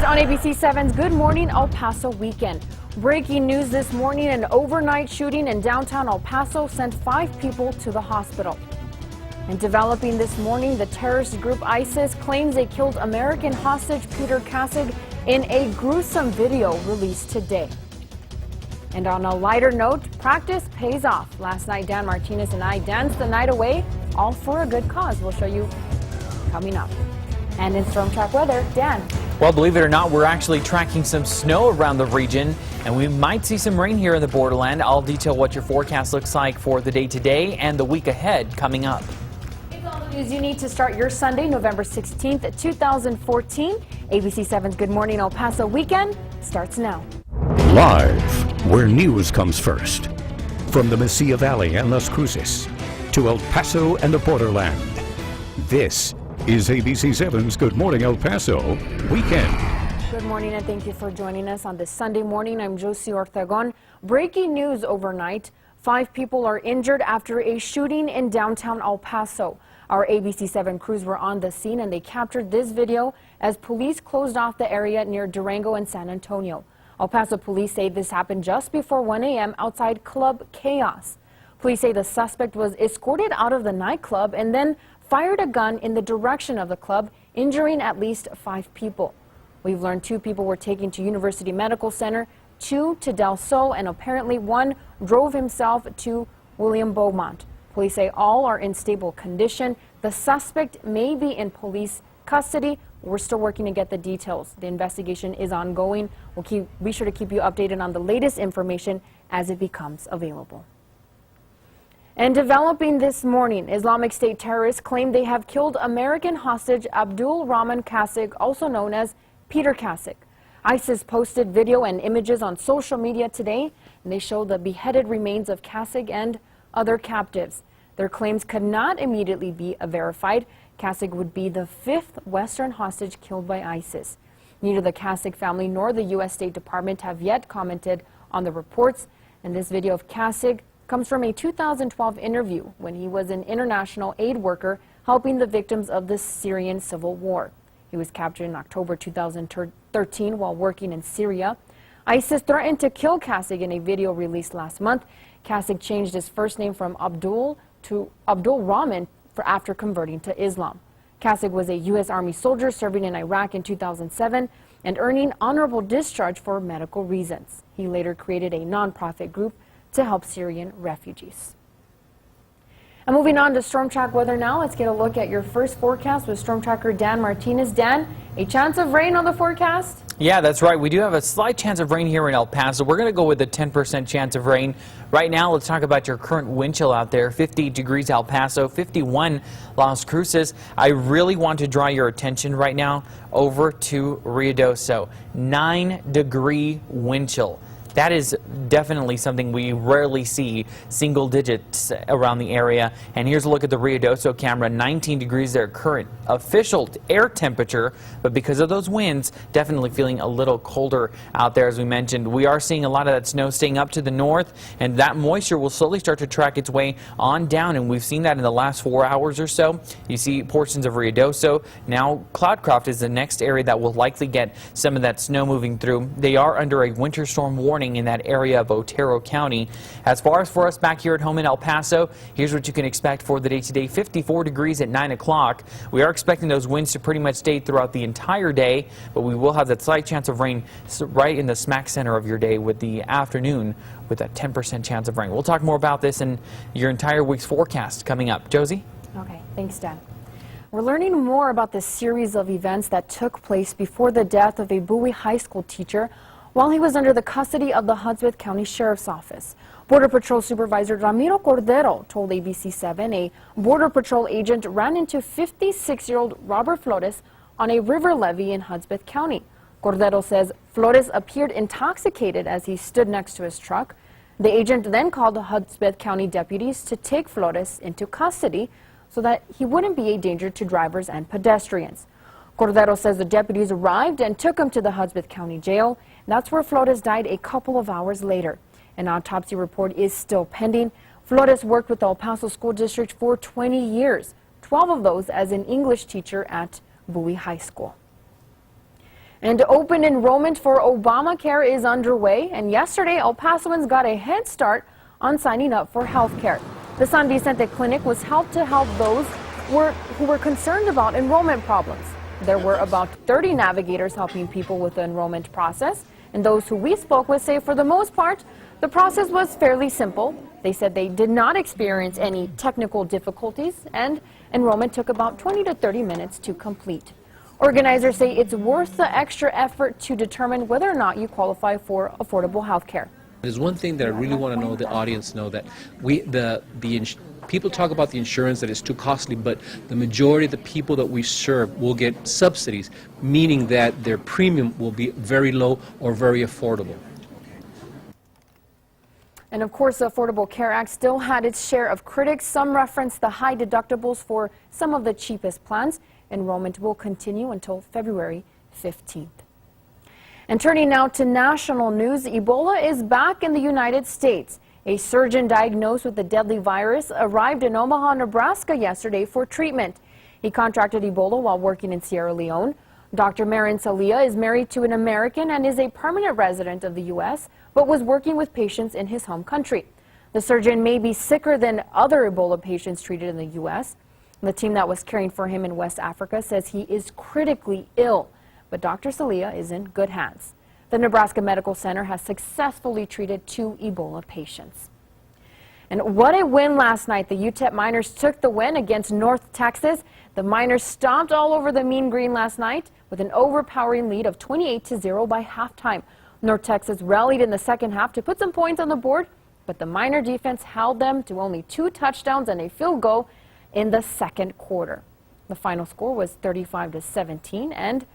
On ABC7's Good Morning El Paso weekend. Breaking news this morning, an overnight shooting in downtown El Paso sent 5 people to the hospital. And developing this morning, the terrorist group ISIS claims they killed American hostage Peter Kasich in a gruesome video released today. And on a lighter note, practice pays off. Last night, Dan Martinez and I danced the night away, all for a good cause. We'll show you coming up. And in storm track weather, Dan. Well, believe it or not, we're actually tracking some snow around the region, and we might see some rain here in the borderland. I'll detail what your forecast looks like for the day today and the week ahead coming up. It's all the news you need to start your Sunday, November 16th, 2014. ABC7's Good Morning El Paso weekend starts now. Live, where news comes first. From the Mesilla Valley and Las Cruces to El Paso and the borderland. This is ABC7's Good Morning El Paso weekend. Good morning and thank you for joining us on this Sunday morning. I'm Josie Ortegon. Breaking news overnight. 5 people are injured after a shooting in downtown El Paso. Our ABC7 crews were on the scene and they captured this video as police closed off the area near Durango and San Antonio. El Paso police say this happened just before 1 a.m. outside Club Chaos. Police say the suspect was escorted out of the nightclub and then fired a gun in the direction of the club, injuring at least 5 people. We've learned 2 people were taken to University Medical Center, 2 to Del Sol, and apparently 1 drove himself to William Beaumont. Police say all are in stable condition. The suspect may be in police custody. We're still working to get the details. The investigation is ongoing. We'll be sure to keep you updated on the latest information as it becomes available. And developing this morning, Islamic State terrorists claim they have killed American hostage Abdul Rahman Kasich, also known as Peter Kasich. ISIS posted video and images on social media today, and they show the beheaded remains of Kasich and other captives. Their claims could not immediately be verified. Kasich would be the 5th Western hostage killed by ISIS. Neither the Kasich family nor the U.S. State Department have yet commented on the reports, and this video of Kasich comes from a 2012 interview when he was an international aid worker helping the victims of the Syrian civil war. He was captured in October 2013 while working in Syria. ISIS threatened to kill Kasich in a video released last month. Kasich changed his first name from Abdul to Abdul Rahman after converting to Islam. Kasich was a U.S. Army soldier serving in Iraq in 2007 and earning honorable discharge for medical reasons. He later created a nonprofit group to help Syrian refugees. And moving on to storm track weather now, let's get a look at your first forecast with storm tracker Dan Martinez. Dan, a chance of rain on the forecast? Yeah, that's right. We do have a slight chance of rain here in El Paso. We're going to go with a 10% chance of rain. Right now, let's talk about your current wind chill out there. 50 degrees El Paso, 51 Las Cruces. I really want to draw your attention right now over to Ruidoso. 9-degree wind chill. That is definitely something we rarely see, single digits around the area. And here's a look at the Ruidoso camera. 19 degrees their current official air temperature, but because of those winds, definitely feeling a little colder out there. As we mentioned, we are seeing a lot of that snow staying up to the north, and that moisture will slowly start to track its way on down, and we've seen that in the last 4 hours or so. You see portions of Ruidoso. Now Cloudcroft is the next area that will likely get some of that snow moving through. They are under a winter storm warning in that area of Otero County. As far as for us back here at home in El Paso, here's what you can expect for the day today. 54 degrees at 9 o'clock. We are expecting those winds to pretty much stay throughout the entire day, but we will have that slight chance of rain right in the smack center of your day with the afternoon with a 10% chance of rain. We'll talk more about this in your entire week's forecast coming up. Josie? Okay, thanks, Dan. We're learning more about this series of events that took place before the death of a Bowie High School teacher while he was under the custody of the Hudspeth County Sheriff's Office. Border Patrol Supervisor Ramiro Cordero told ABC7 a Border Patrol agent ran into 56-year-old Robert Flores on a river levee in Hudspeth County. Cordero says Flores appeared intoxicated as he stood next to his truck. The agent then called the Hudspeth County deputies to take Flores into custody so that he wouldn't be a danger to drivers and pedestrians. Cordero says the deputies arrived and took him to the Hudspeth County Jail. That's where Flores died a couple of hours later. An autopsy report is still pending. Flores worked with the El Paso School District for 20 years, 12 of those as an English teacher at Bowie High School. And open enrollment for Obamacare is underway, and yesterday El Pasoans got a head start on signing up for health care. The San Vicente Clinic was helped to help those who were concerned about enrollment problems. There were about 30 navigators helping people with the enrollment process, and those who we spoke with say for the most part, the process was fairly simple. They said they did not experience any technical difficulties, and enrollment took about 20 to 30 minutes to complete. Organizers say it's worth the extra effort to determine whether or not you qualify for affordable health care. There's one thing that I really want to know, the audience know, that people talk about the insurance, that it's too costly, but the majority of the people that we serve will get subsidies, meaning that their premium will be very low or very affordable. And of course, the Affordable Care Act still had its share of critics. Some referenced the high deductibles for some of the cheapest plans. Enrollment will continue until February 15th. And turning now to national news, Ebola is back in the United States. A surgeon diagnosed with the deadly virus arrived in Omaha, Nebraska yesterday for treatment. He contracted Ebola while working in Sierra Leone. Dr. Marin Salia is married to an American and is a permanent resident of the U.S., but was working with patients in his home country. The surgeon may be sicker than other Ebola patients treated in the U.S. The team that was caring for him in West Africa says he is critically ill, but Dr. Salia is in good hands. The Nebraska Medical Center has successfully treated 2 Ebola patients. And what a win last night. The UTEP Miners took the win against North Texas. The Miners stomped all over the Mean Green last night with an overpowering lead of 28-0 by halftime. North Texas rallied in the second half to put some points on the board, but the Miner defense held them to only 2 touchdowns and a field goal in the second quarter. The final score was 35-17, and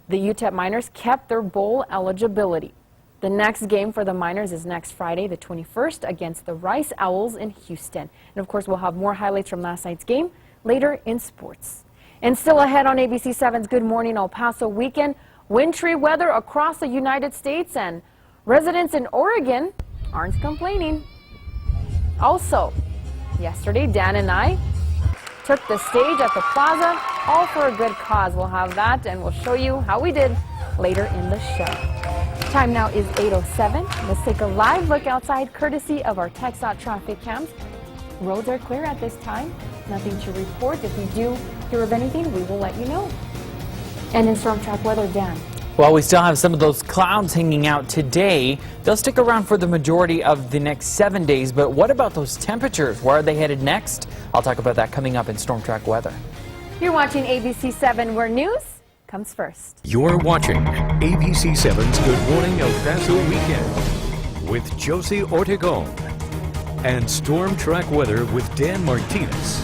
the UTEP Miners kept their bowl eligibility. The next game for the Miners is next Friday, the 21st, against the Rice Owls in Houston. And of course, we'll have more highlights from last night's game later in sports. And still ahead on ABC 7's Good Morning El Paso weekend, wintry weather across the United States, and residents in Oregon aren't complaining. Also, yesterday, Dan and I took the stage at the plaza, all for a good cause. We'll have that, and we'll show you how we did later in the show. Time now is 8:07. Let's take a live look outside, courtesy of our TxDOT traffic cams. Roads are clear at this time. Nothing to report. If we do hear of anything, we will let you know. And in storm track weather, Dan. Well, we still have some of those clouds hanging out today. They'll stick around for the majority of the next 7 days, but what about those temperatures? Where are they headed next? I'll talk about that coming up in Storm Track Weather. You're watching ABC 7, where news comes first. You're watching ABC 7's Good Morning El Paso Weekend with Josie Ortegon and Storm Track Weather with Dan Martinez.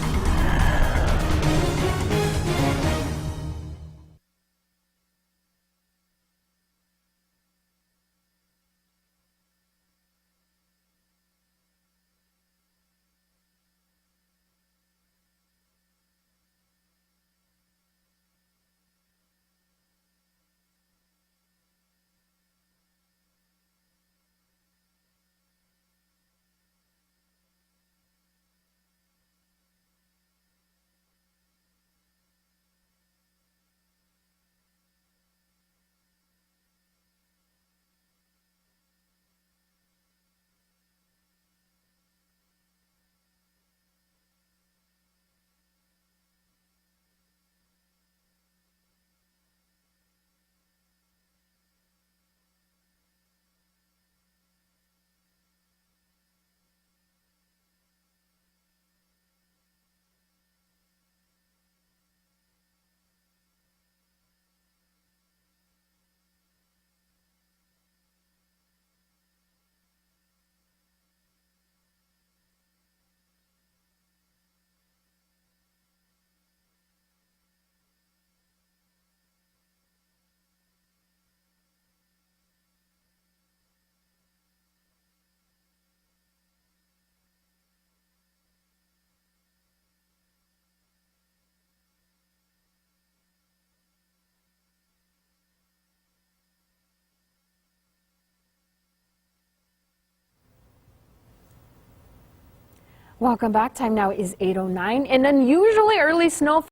Welcome back. Time now is 8:09. An unusually early snowfall